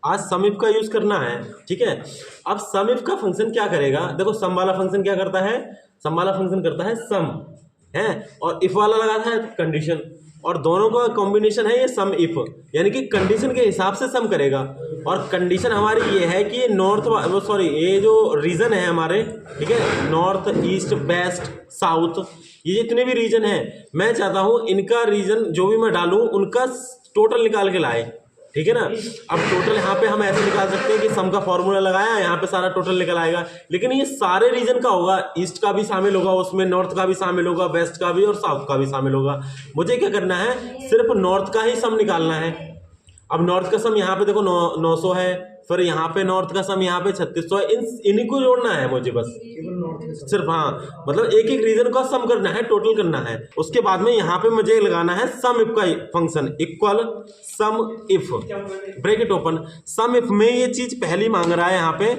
आज सम इफ का यूज करना है, ठीक है। अब सम इफ का फंक्शन क्या करेगा, देखो सम वाला फंक्शन क्या करता है, सम वाला फंक्शन करता है सम है, और इफ वाला लगाता है कंडीशन, और दोनों का कॉम्बिनेशन है ये सम इफ, यानी कि कंडीशन के हिसाब से सम करेगा। और कंडीशन हमारी ये है कि ये ये जो रीजन है हमारे, ठीक है, नॉर्थ ईस्ट वेस्ट साउथ, ये जितने भी रीजन है, मैं चाहता हूं इनका रीजन जो भी मैं डालूं उनका टोटल निकाल के लाए, ठीक है ना। अब टोटल यहाँ पे हम ऐसे निकाल सकते हैं कि सम का फॉर्मूला लगाया, यहाँ पे सारा टोटल निकल आएगा, लेकिन ये सारे रीजन का होगा, ईस्ट का भी शामिल होगा उसमें, नॉर्थ का भी शामिल होगा, वेस्ट का भी और साउथ का भी शामिल होगा। मुझे क्या करना है, सिर्फ नॉर्थ का ही सम निकालना है। अब नॉर्थ का सम यहाँ पे देखो 900 है, फिर यहाँ पे नॉर्थ का सम यहाँ पे 3600 है, इन्हीं को जोड़ना है मुझे बस, सिर्फ, हाँ, मतलब एक एक रीजन का सम करना है, टोटल करना है। उसके बाद में यहाँ पे मुझे लगाना है सम इफ का function, equal SUMIF bracket open. SUMIF में ये चीज पहली मांग रहा है यहाँ पे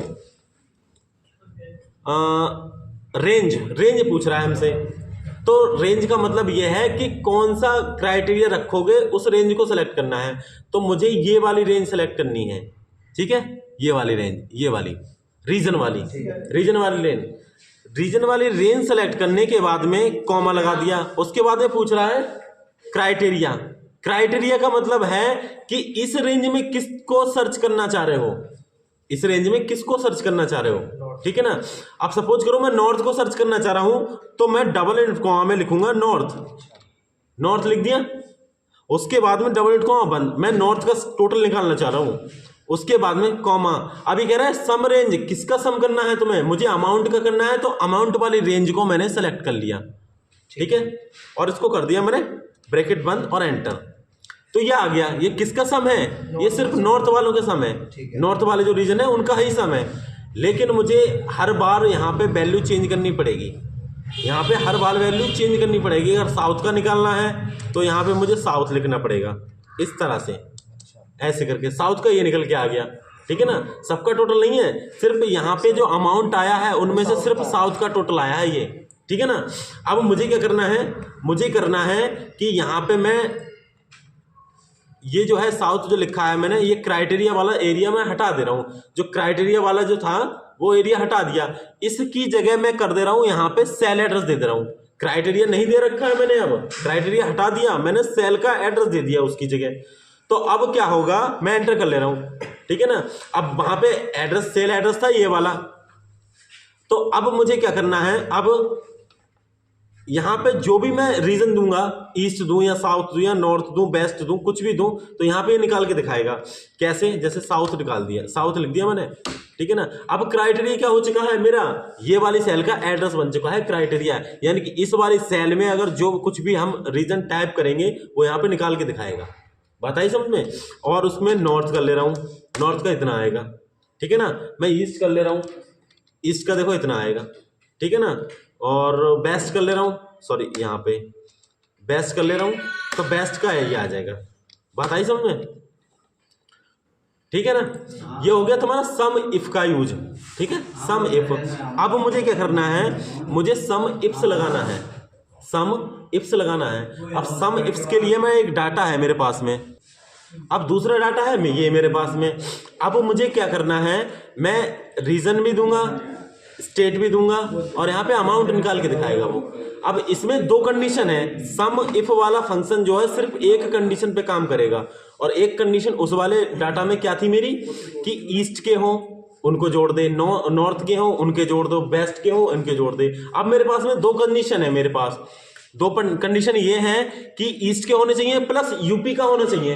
रेंज पूछ रहा है हमसे। तो रेंज का मतलब यह है कि कौन सा क्राइटेरिया रखोगे उस रेंज को सेलेक्ट करना है। तो मुझे ये वाली रेंज सेलेक्ट करनी है, ठीक है, ये वाली रेंज, ये वाली रीजन वाली रेंज सेलेक्ट करने के बाद में कॉमा लगा दिया। उसके बाद में पूछ रहा है क्राइटेरिया का मतलब है कि इस रेंज में किसको सर्च करना चाह रहे हो, इस रेंज में किसको सर्च करना चाह रहे हो, ठीक है ना। अब सपोज करो मैं नॉर्थ को सर्च करना चाह रहा हूं, तो मैं डबल इंट कॉमा में लिखूंगा नॉर्थ लिख दिया। उसके बाद में डबल इंट कॉमा बंद, मैं नॉर्थ का टोटल निकालना चाह रहा हूं। उसके बाद में कॉमा, अभी कह रहा है सम रेंज, किसका सम करना है तुम्हें, मुझे अमाउंट का करना है, तो अमाउंट वाली रेंज को मैंने सेलेक्ट कर लिया, ठीक है, और इसको कर दिया मैंने ब्रैकेट बंद और एंटर। तो ये आ गया, ये किसका सम है, ये सिर्फ नॉर्थ वालों का सम है, नॉर्थ वाले जो रीजन है उनका ही सम है। लेकिन मुझे हर बार यहाँ पे वैल्यू चेंज करनी पड़ेगी, यहाँ पे हर बार वैल्यू चेंज करनी पड़ेगी। अगर साउथ का निकालना है तो यहाँ पे मुझे साउथ लिखना पड़ेगा, इस तरह से ऐसे करके साउथ का ये निकल के आ गया, ठीक है ना। सबका टोटल नहीं है, सिर्फ यहाँ पे जो अमाउंट आया है उनमें से सिर्फ साउथ का टोटल आया है ये, ठीक है ना। अब मुझे क्या करना है, मुझे करना है कि यहाँ पे मैं ये जो है साउथ जो लिखा है मैंने, ये क्राइटेरिया वाला एरिया मैं हटा दे रहा हूँ। जो क्राइटेरिया वाला जो था वो एरिया हटा दिया, इसकी जगह मैं कर दे रहा हूँ यहाँ पे सेल एड्रेस दे दे रहा हूँ। क्राइटेरिया नहीं दे रखा है मैंने, अब क्राइटेरिया हटा दिया मैंने, सेल का एड्रेस दे दिया उसकी जगह। तो अब क्या होगा, मैं एंटर कर ले रहा हूँ, ठीक है ना। अब वहां पे एड्रेस, सेल एड्रेस था ये वाला। तो अब मुझे क्या करना है, अब यहाँ पे जो भी मैं रीजन दूंगा, ईस्ट दूं या साउथ दूं या नॉर्थ दूं वेस्ट दूं, कुछ भी दूं, तो यहाँ पे निकाल के दिखाएगा। कैसे, जैसे साउथ निकाल दिया, साउथ लिख दिया मैंने, ठीक है ना। अब क्राइटेरिया क्या हो चुका है मेरा, ये वाली सेल का एड्रेस बन चुका है क्राइटेरिया, यानी कि इस वाली सेल में अगर जो कुछ भी हम रीजन टाइप करेंगे वो यहाँ पे निकाल के दिखाएगा। बात आई समझ में। और उसमें नॉर्थ कर ले रहा हूँ, नॉर्थ का इतना आएगा, ठीक है ना। मैं ईस्ट कर ले रहा हूँ, ईस्ट का देखो इतना आएगा, ठीक है ना। और बेस्ट कर ले रहा हूँ, सॉरी यहाँ पे बेस्ट कर ले रहा हूँ, तो बेस्ट का ये आ जाएगा। बात आई समझ में, ठीक है ना। ये हो गया तुम्हारा सम इफ का यूज, ठीक है, सम इफ। अब मुझे क्या करना है, मुझे सम इफ्स लगाना है, सम इफ्स लगाना है। अब सम इफ्स के लिए मैं एक डाटा है मेरे पास में, अब दूसरा डाटा है ये मेरे पास में। अब मुझे क्या करना है, मैं रीजन भी दूंगा, स्टेट भी दूंगा, और यहाँ पे अमाउंट निकाल के दिखाएगा वो। अब इसमें दो कंडीशन है, सम इफ वाला फंक्शन जो है सिर्फ एक कंडीशन पे काम करेगा, और एक कंडीशन उस वाले डाटा में क्या थी मेरी, कि ईस्ट के हो उनको जोड़ दे, नॉर्थ के हो उनके जोड़ दो, वेस्ट के हो उनके जोड़ दे। अब मेरे पास में दो कंडीशन है, मेरे पास दो कंडीशन ये है कि ईस्ट के होने चाहिए प्लस यूपी का होना चाहिए।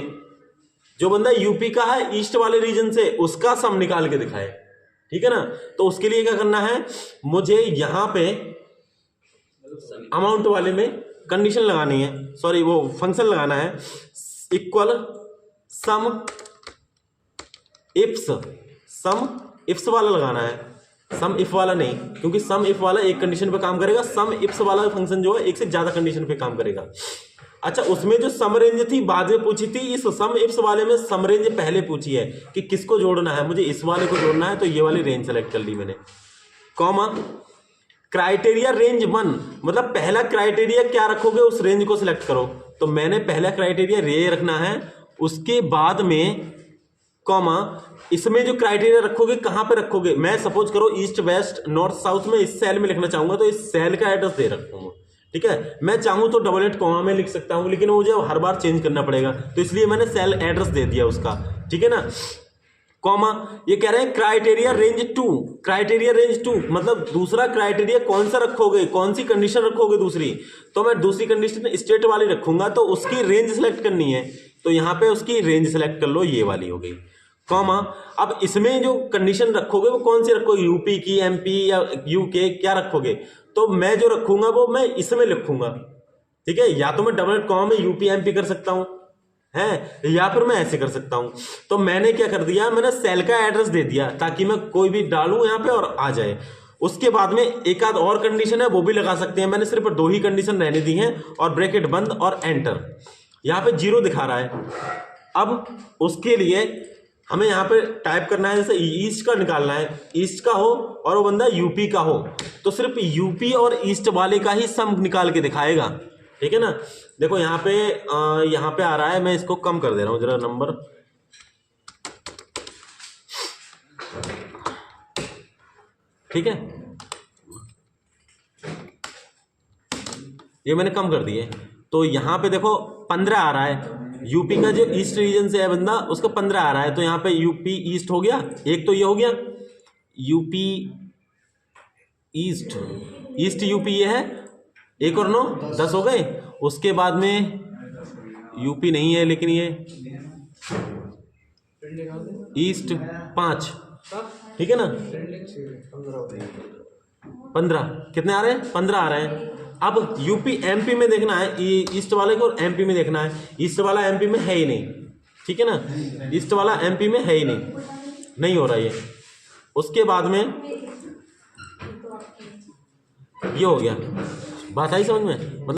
जो बंदा यूपी का है ईस्ट वाले रीजन से, उसका सम निकाल के दिखाए, ठीक है ना। तो उसके लिए क्या करना है, मुझे यहां पे अमाउंट वाले में कंडीशन लगानी है, सॉरी वो फंक्शन लगाना है, इक्वल सम इफ्स वाला लगाना है, सम इफ वाला नहीं, क्योंकि सम इफ वाला एक कंडीशन पे काम करेगा, सम इफ्स वाला फंक्शन जो है एक से ज्यादा कंडीशन पे काम करेगा। अच्छा, उसमें जो सम रेंज थी बाद में पूछी थी, इस सम इफ्स वाले में सम रेंज पहले पूछी है कि किसको जोड़ना है, मुझे इस वाले को जोड़ना है, तो ये वाली रेंज सेलेक्ट कर ली मैंने। कॉमा क्राइटेरिया रेंज 1, मतलब पहला क्राइटेरिया क्या रखोगे उस रेंज को सिलेक्ट करो। तो मैंने पहला क्राइटेरिया ये रखना है, उसके बाद में कॉमा इसमें जो क्राइटेरिया रखोगे कहां पे रखोगे, मैं सपोज करो ईस्ट वेस्ट नॉर्थ साउथ में इस सेल में लिखना चाहूंगा तो इस सेल का एड्रेस दे रखूंगा, ठीक है। मैं चाहूं तो डबल एट कॉमा में लिख सकता हूं, लेकिन मुझे हर बार चेंज करना पड़ेगा, तो इसलिए मैंने सेल एड्रेस दे दिया उसका, ठीक है ना। कॉमा ये कह रहे हैं क्राइटेरिया रेंज 2, क्राइटेरिया रेंज 2 मतलब दूसरा क्राइटेरिया कौन सा रखोगे, कौन सी कंडीशन रखोगे दूसरी, तो मैं दूसरी कंडीशन स्टेट वाली रखूंगा, तो उसकी रेंज सेलेक्ट करनी है, तो यहां पे उसकी रेंज सेलेक्ट कर लो, ये वाली हो गई। कॉमा अब इसमें जो कंडीशन रखोगे वो कौन सी रखोगे, यूपी की, एमपी या यूके, क्या रखोगे, तो मैं जो रखूंगा वो मैं इसमें लिखूंगा, ठीक है। या तो मैं डबल एट कॉमा में यूपी एमपी कर सकता हूं है, या फिर मैं ऐसे कर सकता हूं। तो मैंने क्या कर दिया, मैंने सेल का एड्रेस दे दिया ताकि मैं कोई भी डालूं यहां पे और आ जाए। उसके बाद में एक आध और कंडीशन है वो भी लगा सकते हैं, मैंने सिर्फ 2 ही कंडीशन रहने दी हैं, और ब्रैकेट बंद और एंटर। यहां पे 0 दिखा रहा है। अब उसके लिए हमें यहाँ पे टाइप करना है, जैसे ईस्ट का निकालना है, ईस्ट का हो और वो बंदा यूपी का हो, तो सिर्फ यूपी और ईस्ट वाले का ही सम निकाल के दिखाएगा, ठीक है ना। देखो यहाँ पे आ रहा है, मैं इसको कम कर दे रहा हूँ जरा नंबर, ठीक है, ये मैंने कम कर दिए। तो यहाँ पे देखो 15 आ रहा है, यूपी का जो ईस्ट रीजन से है बंदा उसका 15 आ रहा है, तो यहाँ पे यूपी ईस्ट हो गया, एक तो ये हो गया यूपी ईस्ट, ईस्ट यूपी ये है, 1 और 9 10 हो गए। उसके बाद में यूपी नहीं है लेकिन ये ईस्ट 5, ठीक है ना, 15 कितने आ रहे हैं, 15 आ रहे हैं। अब यूपी एमपी में देखना है, ईस्ट वाले को एमपी में देखना है, ईस्ट वाला एमपी में है ही नहीं, ठीक है ना, ईस्ट वाला एमपी में है ही नहीं हो रहा ये। उसके बाद में ये हो गया, बात आई समझ में, मतलब